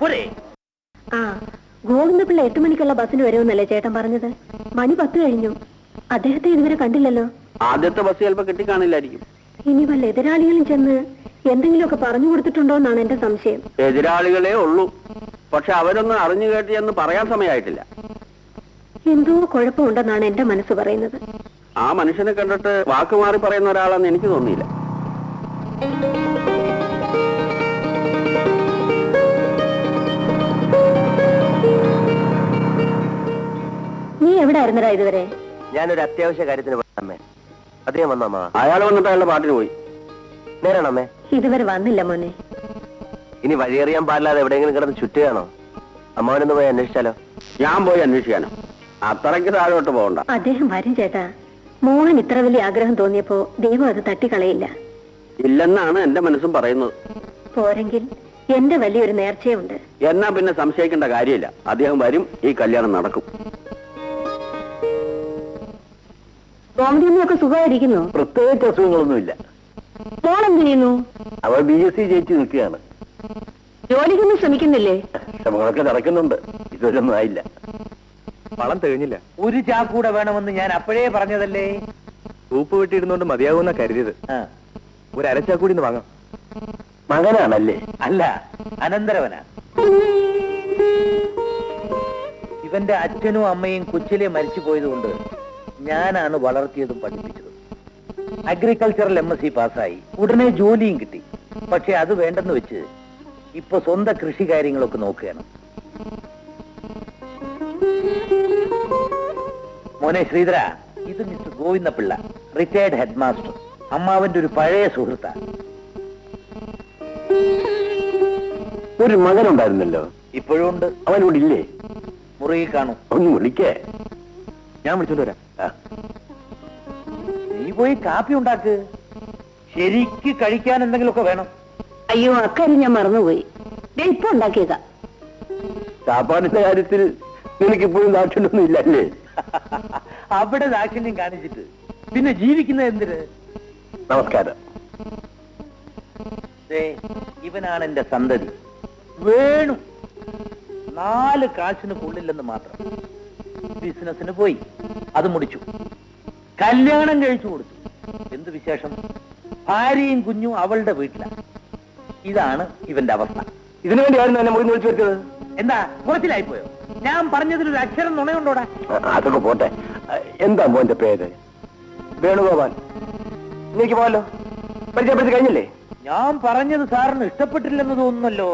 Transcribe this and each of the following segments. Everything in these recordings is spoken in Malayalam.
പോരെ? ആ, ഗോവിന്ദപിള്ള 8 മണിക്കുള്ള ബസ്സിന് വരുമെന്നല്ലേ ചേട്ടൻ പറഞ്ഞത്? മണി 10 കഴിഞ്ഞു. അദ്ദേഹത്തെ ഇതുവരെ കണ്ടില്ലല്ലോ. ആദ്യത്തെ ബസ് ചിലപ്പോ കിട്ടിക്കാണില്ലായിരിക്കും. ഇനി വല്ല എതിരാളികളും ചെന്ന് എന്തെങ്കിലുമൊക്കെ പറഞ്ഞു കൊടുത്തിട്ടുണ്ടോ എന്നാണ് എന്റെ സംശയം. എതിരാളികളെ ഉള്ളൂ, പക്ഷെ അവരൊന്നും അറിഞ്ഞു കേട്ടി എന്ന് പറയാൻ സമയമായിട്ടില്ല. എന്തോ കുഴപ്പമുണ്ടെന്നാണ് എന്റെ മനസ്സ് പറയുന്നത്. ആ മനുഷ്യനെ കണ്ടിട്ട് വാക്കുമാറി പറയുന്ന ഒരാളാന്ന് എനിക്ക് തോന്നിയില്ല. നീ എവിടെ ആയിരുന്നടാ ഇതുവരെ? ഞാനൊരു അത്യാവശ്യ കാര്യത്തിന് പോയമ്മേ. അദ്ദേഹം വന്നമ്മ? അയാൾ വന്നിട്ട് അയാളുടെ പാട്ടിന് പോയി. നേരാണമ്മേ? ഇതുവരെ വന്നില്ല മോനെ. ഇനി വഴിയറിയാൻ പാടില്ലാതെ എവിടെയെങ്കിലും കിടന്ന് ചുറ്റുകയാണോ? അമ്മാവനൊന്ന് പോയി അന്വേഷിച്ചാലോ? ഞാൻ പോയി അന്വേഷിക്കാനോ? അത്രയ്ക്ക് താഴോട്ട് പോകണ്ട. അദ്ദേഹം വരും ചേട്ടാ. മോഹൻ ഇത്ര വലിയ ആഗ്രഹം തോന്നിയപ്പോ ദൈവം അത് തട്ടിക്കളയില്ല. ഇല്ലെന്നാണ് എന്റെ മനസ്സും പറയുന്നത്. പോരെങ്കിൽ എന്റെ വലിയൊരു നേർച്ചയുണ്ട്. എന്നാ പിന്നെ സംശയിക്കേണ്ട കാര്യമില്ല. അദ്ദേഹം വരും, ഈ കല്യാണം നടക്കും. ഗോമതിയൊക്കെ സുഖമായിരിക്കുന്നു? പ്രത്യേകിച്ച് അസുഖങ്ങളൊന്നുമില്ല. മോൾ എന്ത് ചെയ്യുന്നു? അവൾ BSc ജയിച്ചു നിൽക്കുകയാണ്. ജോലിക്കൊന്നും ശ്രമിക്കുന്നില്ലേ? ശ്രമങ്ങളൊക്കെ നടക്കുന്നുണ്ട്. ഇതുവരൊന്നും ആയില്ല. പണം തികഞ്ഞില്ല. ഒരു ചാക്കൂടെ വേണമെന്ന് ഞാൻ അപ്പോഴേ പറഞ്ഞതല്ലേ. സൂപ്പ് വെട്ടിയിടുന്നോണ്ട് മതിയാകുന്ന കരുതിയത്. ഒരു അരച്ചാക്കൂടി വാങ്ങാം. മകനാണല്ലേ? അല്ല, അനന്തരവനാ. ഇവന്റെ അച്ഛനും അമ്മയും കൊച്ചിലെ മരിച്ചു പോയതുകൊണ്ട് ഞാനാണ് വളർത്തിയതും പഠിപ്പിച്ചതും. അഗ്രികൾച്ചറൽ MSc പാസ്സായി. ഉടനെ ജോലിയും കിട്ടി. പക്ഷെ അത് വേണ്ടെന്ന് വെച്ച് ഇപ്പൊ സ്വന്തം കൃഷി കാര്യങ്ങളൊക്കെ നോക്കുകയാണ്. മോനെ ശ്രീധര, ഇത് mister Govinda Pillai, retired head master. അമ്മാവന്റെ ഒരു പഴയ സുഹൃത്താ. ഒരു മകനുണ്ടായിരുന്നല്ലോ, ഇപ്പോഴും ഉണ്ട്. അവനോട് ഇല്ലേ? മുറിയിൽ കാണും. ഒന്ന് വിളിക്കേ. ഞാൻ വിളിച്ചോണ്ട് വരാം. നീ പോയി കാപ്പി ഉണ്ടാക്ക്. ശരിക്ക് കഴിക്കാൻ എന്തെങ്കിലുമൊക്കെ വേണം. അയ്യോ, അക്കാര്യം ഞാൻ മറന്നുപോയി. ഇപ്പൊ ഉണ്ടാക്കിയേക്കാം. ചാപ്പാടിന്റെ കാര്യത്തിൽ നിനക്കിപ്പോഴും ദാക്ഷിണ്യൊന്നും ഇല്ലല്ലേ? അവിടെ ദാക്ഷിണ്യം കാണിച്ചിട്ട് പിന്നെ ജീവിക്കുന്നത് എന്തിന്? നമസ്കാരം. ഇവനാണ് എന്റെ സന്തതി വേണു. 4 കാശിന് കൊള്ളില്ലെന്ന് മാത്രം. ബിസിനസിന് പോയി, അത് മുടിച്ചു. കല്യാണം കഴിച്ചു കൊടുത്തു. എന്ത് വിശേഷം? ഭാര്യയും കുഞ്ഞും അവളുടെ വീട്ടിലാണ്. ഇതാണ് ഇവന്റെ അവസ്ഥ. ഇതിനു വേണ്ടിയായിരുന്നു എന്നെ മുറി വിളിച്ചു വെച്ചത്. എന്താ കുറച്ചിലായിപ്പോയോ? ഞാൻ പറഞ്ഞതിലൊരു അക്ഷരം നുണയുണ്ടോടാ? അതൊക്കെ പോട്ടെ. എന്താ മോന്റെ പേര്? വേണുഗോപാൽ. എനിക്ക് പോലോ പരിചയപ്പെടുത്തി കഴിഞ്ഞില്ലേ? ഞാൻ പറഞ്ഞത് സാറിന് ഇഷ്ടപ്പെട്ടില്ലെന്ന് തോന്നുന്നല്ലോ.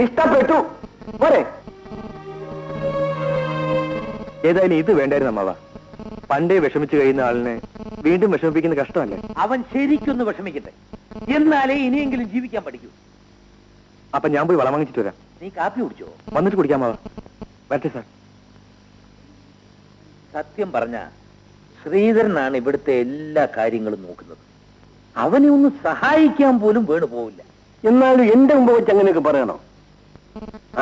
ഇഷ്ടപ്പെട്ടു. പോരെ? ഏതായാലും ഇത് വേണ്ടായിരുന്നു അമ്മാവ. പണ്ടേ വിഷമിച്ചു കഴിയുന്ന ആളിനെ വീണ്ടും വിഷമിപ്പിക്കുന്ന കഷ്ടമല്ലേ? അവൻ ശരിക്കൊന്ന് വിഷമിക്കട്ടെ, എന്നാലേ ഇനിയെങ്കിലും ജീവിക്കാൻ പഠിക്കൂ. അപ്പൊ ഞാൻ പോയി വളം വാങ്ങിച്ചിട്ട് വരാം. നീ കാപ്പി കുടിച്ചോ? വന്നിട്ട് കുടിക്കാം അമ്മാവ. വരട്ടെ സാർ. സത്യം പറഞ്ഞ ശ്രീധരനാണ് ഇവിടുത്തെ എല്ലാ കാര്യങ്ങളും നോക്കുന്നത്. അവനെ ഒന്ന് സഹായിക്കാൻ പോലും വേണു പോവില്ല. എന്നാലും എന്റെ മുമ്പ് വെച്ച് അങ്ങനെയൊക്കെ പറയണോ?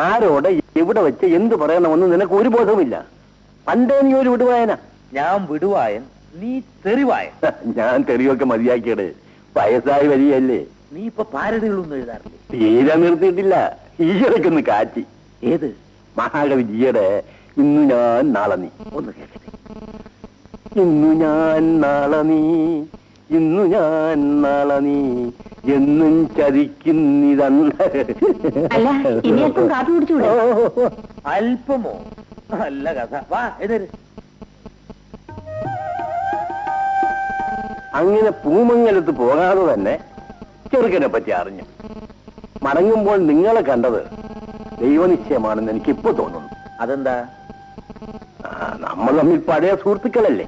ആരോടെ എവിടെ വെച്ച് എന്ത് പറയണമെന്ന് നിനക്ക് ഒരു ബോധവുമില്ല. പണ്ടേ നീ ഒരു വിടുവായന. ഞാൻ വിടുവായൻ, നീ തെറിവായൻ. ഞാൻ തെറിയൊക്കെ മതിയാക്കിയത്. വയസ്സായി വരികയല്ലേ. നീ ഇപ്പൊ പാരടികളൊന്നും എഴുതാറില്ലേ? തീരെ നിർത്തിയിട്ടില്ല. ഈയിടയ്ക്കൊന്ന് കാച്ചി. ഏത്? മഹാകവി ജിയുടെ ഇന്നു ഞാൻ നാളെ നീ. ഒന്ന് കേൾക്കട്ടെ. ഇന്നു ഞാൻ നാളെ നീ, ഇന്നു ഞാൻ നാളെ നീ എന്നും ചതിക്കുന്നിതല്ല. അല്ല, ഇനി അല്പം കാപ്പി കുടിച്ചുകൂടെ? അല്പമോ? നല്ല കഥ. വാ എതിര്. അങ്ങനെ പൂമംഗലത്ത് പോകാതെ തന്നെ ചെറുക്കനെ പറ്റി അറിഞ്ഞു. മടങ്ങുമ്പോൾ നിങ്ങളെ കണ്ടത് ദൈവനിശ്ചയമാണെന്ന് എനിക്കിപ്പോ തോന്നുന്നു. അതെന്താ? നമ്മൾ തമ്മിൽ പഴയ സുഹൃത്തുക്കളല്ലേ.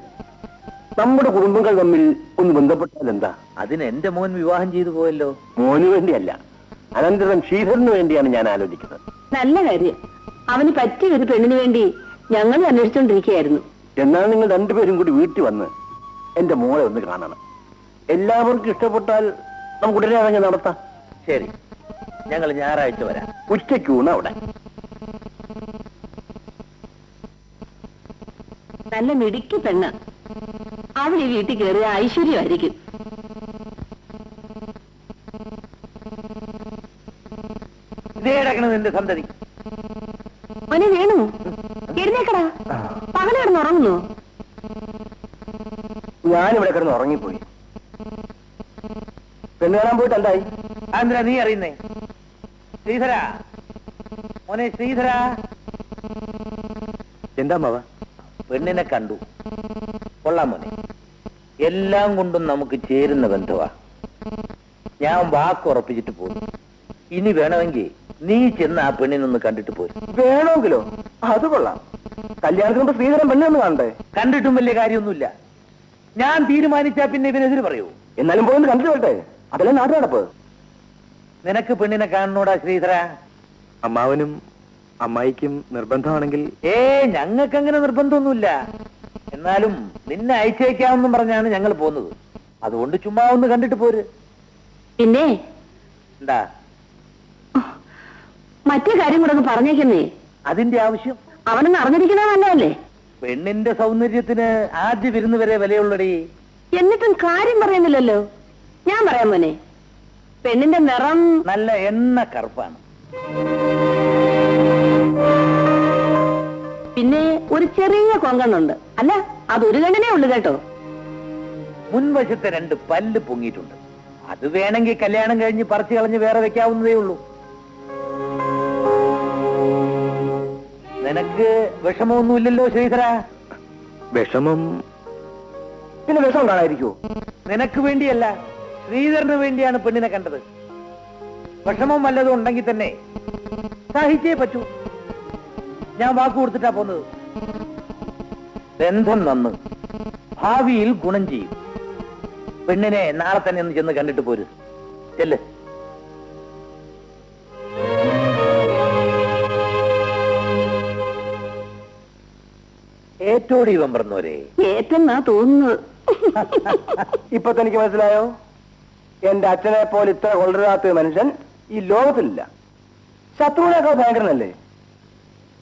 നമ്മുടെ കുടുംബങ്ങൾ തമ്മിൽ ഒന്ന് ബന്ധപ്പെട്ടാൽ എന്താ? അതിന് എന്റെ മോൻ വിവാഹം ചെയ്തു പോയല്ലോ. മോന് വേണ്ടിയല്ല, അനന്തരം ശ്രീധരന് വേണ്ടിയാണ് ഞാൻ ആലോചിക്കുന്നത്. നല്ല കാര്യം. അവന് പറ്റിയ ഒരു പെണ്ണിന് വേണ്ടി ഞങ്ങൾ അന്വേഷിച്ചോണ്ടിരിക്കുകയായിരുന്നു. എന്നാൽ നിങ്ങൾ രണ്ടുപേരും കൂടി വീട്ടിൽ വന്ന് എന്റെ മോളെ ഒന്ന് കാണണം. എല്ലാവർക്കും ഇഷ്ടപ്പെട്ടാൽ നമുക്ക് ഉടനെ അതങ്ങ് നടത്താം. ശരി, ഞങ്ങൾ ഞായറാഴ്ച വരാം. ഉച്ചയ്ക്കൂണ് അവിടെ. നല്ല മിടുക്കി പെണ്ണ. അവൾ ഈ വീട്ടിൽ കയറിയ ഐശ്വര്യമായിരിക്കും. ഇതേടെ കാണിക്കണത് നിന്റെ സന്തതി? മോനെ വേണു, എഴുന്നേക്കടാ. പകല് കിടന്ന് ഉറങ്ങുന്നു. ഞാനിവിടെ കിടന്ന് ഉറങ്ങിപ്പോയി. പെണ്ണ് കാണാൻ പോയിട്ട് എന്തായി? അതെന്തിനാ നീ അറിയുന്നേ? ശ്രീധര, മോനെ ശ്രീധര. എന്താ അമ്മാവ? പെണ്ണിനെ കണ്ടു. കൊള്ളാം മോനെ, എല്ലാം കൊണ്ടും നമുക്ക് ചേരുന്ന ബന്ധവാ. ഞാൻ വാക്കുറപ്പിച്ചിട്ട് പോന്നു. ഇനി വേണമെങ്കിൽ നീ ചെന്ന് ആ പെണ്ണിനൊന്ന് കണ്ടിട്ട് പോയി. വേണമെങ്കിലോ? അത് കൊള്ളാം. കല്യാണത്തിന് മുമ്പ് ശ്രീധരൻ പെണ്ണിനൊന്ന് കാണണ്ടേ? കണ്ടിട്ടും വലിയ കാര്യമൊന്നുമില്ല. ഞാൻ തീരുമാനിച്ചാ പിന്നെ ഇവനെതിര് പറയൂ. എന്നാലും പോയി കണ്ടിട്ട് പോട്ടെ. അതല്ലേ നാട്ടു നടപ്പ്. നിനക്ക് പെണ്ണിനെ കാണണോടാ ശ്രീധര? അമ്മാവനും അമ്മായിക്കും നിർബന്ധമാണെങ്കിൽ? ഞങ്ങൾക്ക് അങ്ങനെ നിർബന്ധമൊന്നുമില്ല. എന്നാലും നിന്നെ അയച്ചേക്കാമെന്നും പറഞ്ഞാണ് ഞങ്ങൾ പോകുന്നത്. അതുകൊണ്ട് ചുമ്മാ ഒന്ന് കണ്ടിട്ട് പോര്. പിന്നെ എന്താ മറ്റേ കാര്യം കൂടെ ഒന്ന് പറഞ്ഞേക്കുന്നേ. അതിന്റെ ആവശ്യം? അവനൊന്ന് അറിഞ്ഞിരിക്കണ നല്ലതല്ലേ? പെണ്ണിന്റെ സൗന്ദര്യത്തിന് ആദ്യ വിരുന്ന് വരെ വിലയുള്ളടി. എന്നിട്ടും കാര്യം പറയുന്നില്ലല്ലോ. ഞാൻ പറയാം മോനെ, പെണ്ണിന്റെ നിറം നല്ല എണ്ണ കറുപ്പാണ്. പിന്നെ ഒരു ചെറിയ കൊങ്കണ്ണുണ്ട്. അല്ല, അതൊരു കണ്ണിനേ ഉള്ളു കേട്ടോ. മുൻവശത്തെ 2 പല്ല് പൊങ്ങിയിട്ടുണ്ട്. അത് വേണമെങ്കിൽ കല്യാണം കഴിഞ്ഞ് പറിച്ചു കളഞ്ഞ് വേറെ വെക്കാവുന്നതേ ഉള്ളൂ. നിനക്ക് വിഷമമൊന്നുമില്ലല്ലോ ശ്രീധര? വിഷമം? പിന്നെ വിഷം കാണാതിരിക്കുവോ? നിനക്ക് വേണ്ടിയല്ല, ശ്രീധരന് വേണ്ടിയാണ് പെണ്ണിനെ കണ്ടത്. വിഷമം വല്ലതും ഉണ്ടെങ്കിൽ തന്നെ സഹിച്ചേ പറ്റൂ. ഞാൻ വാക്ക് കൊടുത്തിട്ടാ പോന്നത്. ബന്ധം നന്ന്, ഭാവിയിൽ ഗുണം ചെയ്യും. പെണ്ണിനെ നാളെ തന്നെ ഒന്ന് ചെന്ന് കണ്ടിട്ട് പോര്. ചെല്ല്. ഏറ്റോടി ഇവൻ പറഞ്ഞോരെ? ഏറ്റെന്നാ തോന്നുന്നത്. ഇപ്പൊ തനിക്ക് മനസ്സിലായോ? എന്റെ അച്ഛനെ പോലെ ഇത്ര കൊള്ളരാത്ത മനുഷ്യൻ ഈ ലോകത്തിലില്ല. ശത്രുവിനേക്കാൾ ഭയങ്കരനല്ലേ?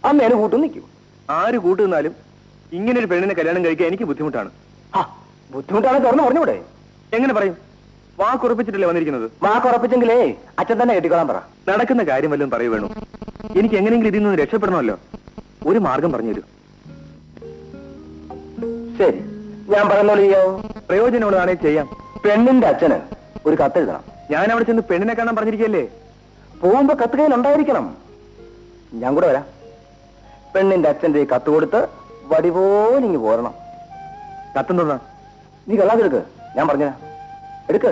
അമ്മേനെ കൂട്ടും നിൽക്കും. ആര് കൂട്ടുന്നാലും ഇങ്ങനെ ഒരു പെണ്ണിനെ കല്യാണം കഴിക്കാൻ എനിക്ക് ബുദ്ധിമുട്ടാണ്. ബുദ്ധിമുട്ടാണ് തുറന്നു പറഞ്ഞൂടെ? എങ്ങനെ പറയും? വാക്കുറപ്പിച്ചിട്ടല്ലേ വന്നിരിക്കുന്നത്. വാക്കുറപ്പിച്ചെങ്കിലേ അച്ഛൻ തന്നെ കെട്ടിക്കോളാൻ പറ. നടക്കുന്ന കാര്യം വല്ലതും പറയൂ വേണു. എനിക്ക് എങ്ങനെയെങ്കിലും ഇതിൽ നിന്ന് രക്ഷപ്പെടണമല്ലോ. ഒരു മാർഗം പറഞ്ഞുതരൂ. ശരി, ഞാൻ പറയുന്നോളൂ ചെയ്യാവോ? പ്രയോജനമുള്ളതാണെങ്കിൽ ചെയ്യാം. പെണ്ണിന്റെ അച്ഛന് ഒരു കത്തെഴുതണം. ഞാൻ അവിടെ ചെന്ന് പെണ്ണിനെ കാണാൻ പറഞ്ഞിരിക്കല്ലേ? പോകുമ്പോ കത്ത് കയ്യിൽ ഉണ്ടായിരിക്കണം. ഞാൻ കൂടെ വരാം. പെണ്ണിന്റെ അച്ഛന്റെ കത്ത് കൊടുത്ത് വടിപോലിങ്ങ് പോരണം. കത്തെന്താ? നീ കള്ളാതെടുക്ക്, ഞാൻ പറഞ്ഞ എടുക്ക്.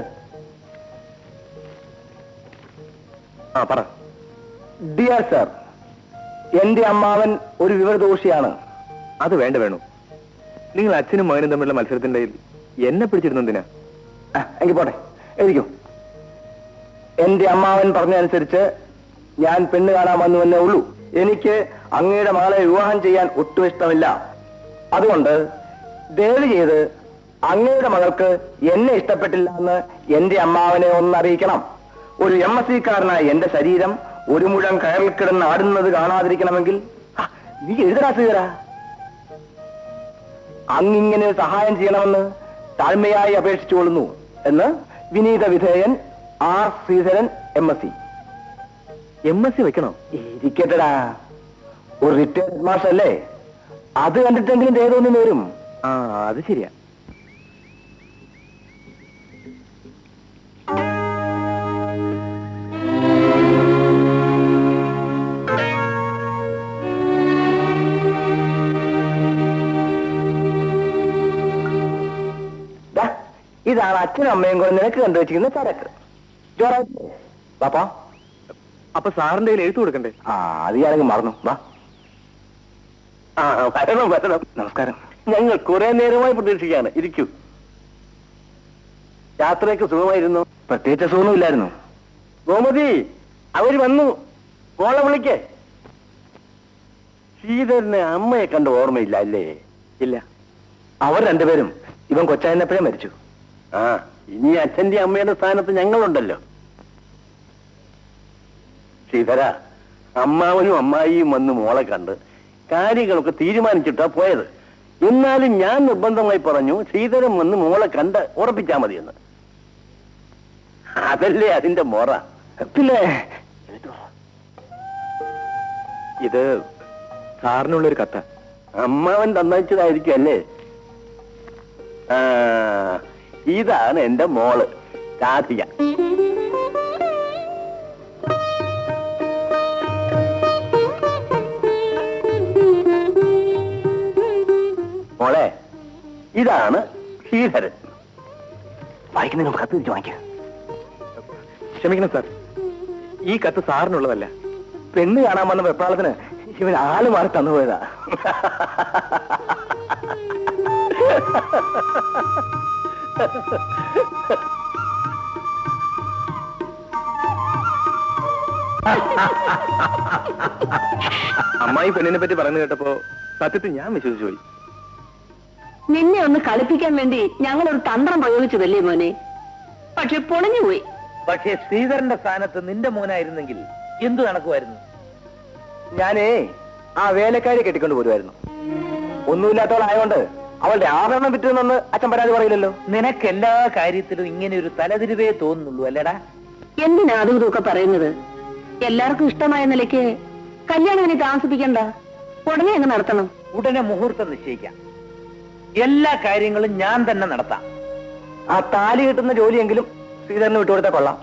പറ. ഡിയർ സർ, എന്റെ അമ്മാവൻ ഒരു വിവരദോഷിയാണ്. അത് വേണ്ട വേണു. നിങ്ങൾ അച്ഛനും മകനും തമ്മിലുള്ള മത്സരത്തിന്റെ എന്നെ പിടിച്ചിരുന്നെന്തിനാ? എങ്കിൽ പോട്ടെ, എഴുതിക്കോ. എന്റെ അമ്മാവൻ പറഞ്ഞതനുസരിച്ച് ഞാൻ പെണ്ണ് കാണാൻ വന്നുവെന്നേ ഉള്ളൂ. എനിക്ക് അങ്ങയുടെ മകളെ വിവാഹം ചെയ്യാൻ ഒട്ടും ഇഷ്ടമില്ല. അതുകൊണ്ട് ദയവ് ചെയ്ത് അങ്ങയുടെ മകൾക്ക് എന്നെ ഇഷ്ടപ്പെട്ടില്ല എന്ന് എന്റെ അമ്മാവനെ ഒന്നറിയിക്കണം. ഒരു MSc-കാരനായ എന്റെ ശരീരം ഒരു മുഴം കയറിൽ കിടന്ന് ആടുന്നത് കാണാതിരിക്കണമെങ്കിൽ നീ എഴുതരാ ശ്രീധരാ. അങ്ങിങ്ങനെ സഹായം ചെയ്യണമെന്ന് താഴ്മയായി അപേക്ഷിച്ചുകൊള്ളുന്നു എന്ന് വിനീത വിധേയൻ R. ശ്രീധരൻ MSc. MSc വെക്കണോ? ഇരിക്കട്ടടാ, ഒരു റിട്ടയർഡ് മാസ്റ്റർ അല്ലേ? അത് കണ്ടിട്ടെങ്കിലും ഏതൊന്നും വരും. അത് ശരിയാ. ഇതാണ് അച്ഛനും അമ്മയും കൂടെ നിനക്ക് കണ്ടുവച്ചിരിക്കുന്ന ചരക്ക്. പാപ്പാ, അപ്പൊ സാറിന്റെ കയ്യിൽ എഴുത്തു കൊടുക്കണ്ടേ? അത് ഞാനെങ്കിൽ മറന്നു. വാ. വരണം വരണം. നമസ്കാരം. ഞങ്ങൾ കുറെ നേരമായി പ്രതീക്ഷിക്കുകയാണ്. ഇരിക്കൂ. യാത്രയ്ക്ക് സുഖമായിരുന്നു? പ്രത്യേകിച്ച് സുഖമൊന്നുമില്ലായിരുന്നു. ഗോമതി, അവര് വന്നു. മോളെ വിളിക്കേ. ശ്രീധരന് അമ്മയെ കണ്ട് ഓർമ്മയില്ല അല്ലേ? ഇല്ല. അവർ രണ്ടുപേരും ഇവൻ കൊച്ചായനപ്പോഴേ മരിച്ചു. ഇനി അച്ഛന്റെ അമ്മയുടെ സ്ഥാനത്ത് ഞങ്ങളുണ്ടല്ലോ. ശ്രീധര, അമ്മാവനും അമ്മായിയും വന്ന് മോളെ കണ്ട് കാര്യങ്ങളൊക്കെ തീരുമാനിച്ചിട്ടാ പോയത്. എന്നാലും ഞാൻ നിർബന്ധമായി പറഞ്ഞു ശ്രീധരൻ വന്ന് മോളെ കണ്ട് ഉറപ്പിച്ചാ മതിയെന്ന്. അതല്ലേ അതിന്റെ മോറ. പിന്നെ ഇത് സാറിനുള്ളൊരു കത്ത. അമ്മാവൻ തന്നയച്ചതായിരിക്കും അല്ലേ? ആ, ഇതാണ് എന്റെ മോള് രാധിക. മോളെ, ഇതാണ് ശ്രീധരൻ. വായിക്കുന്നതിന് മുമ്പ് കത്ത് തിരിച്ചു വാങ്ങിക്കുക. ക്ഷമിക്കണം സാർ, ഈ കത്ത് സാറിനുള്ളതല്ല. പെണ്ണ് കാണാൻ വന്ന വെപ്രാളത്തിന് ഇവൻ ആള് മാറി തന്നുപോയതാ. അമ്മായി പെണ്ണിനെ പറ്റി പറഞ്ഞു കേട്ടപ്പോ സത്യത്തിൽ ഞാൻ വിശ്വസിച്ചു പോയി. നിന്നെ ഒന്ന് കളിപ്പിക്കാൻ വേണ്ടി ഞങ്ങൾ ഒരു തന്ത്രം പ്രയോഗിച്ചതല്ലേ മോനെ, പക്ഷെ പൊളിഞ്ഞുപോയി. പക്ഷേ ശ്രീധരന്റെ സ്ഥാനത്ത് നിന്റെ മോനായിരുന്നെങ്കിൽ എന്തു നടക്കുമായിരുന്നു? ഞാനേ ആ വേലക്കാരി കെട്ടിക്കൊണ്ട് പോരുമായിരുന്നു. ഒന്നുമില്ലാത്തവളായതുകൊണ്ട് അവളുടെ ആഭരണം വിറ്റുന്നെന്ന് അച്ഛൻ പരാതി പറയില്ലല്ലോ. നിനക്ക് എല്ലാ കാര്യത്തിലും ഇങ്ങനെ ഒരു തലതിരിവേ തോന്നുന്നുള്ളൂ അല്ലേടാ? എന്തിനാ അതും ഇതൊക്കെ പറയുന്നത്? എല്ലാവർക്കും ഇഷ്ടമായ നിലയ്ക്ക് കല്യാണം ഇനി താമസിപ്പിക്കണ്ട, ഉടനെ അങ്ങ് നടത്തണം. ഉടനെ മുഹൂർത്തം നിശ്ചയിക്കാം. എല്ലാ കാര്യങ്ങളും ഞാൻ തന്നെ നടത്താം. ആ താലി കിട്ടുന്ന ജോലിയെങ്കിലും ശ്രീധരന് വിട്ടുകൊടുത്താൽ കൊള്ളാം.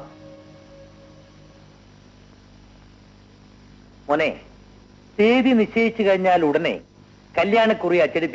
മോനെ, തീയതി നിശ്ചയിച്ചു കഴിഞ്ഞാൽ ഉടനെ കല്യാണക്കുറി അച്ചടിപ്പിക്കും.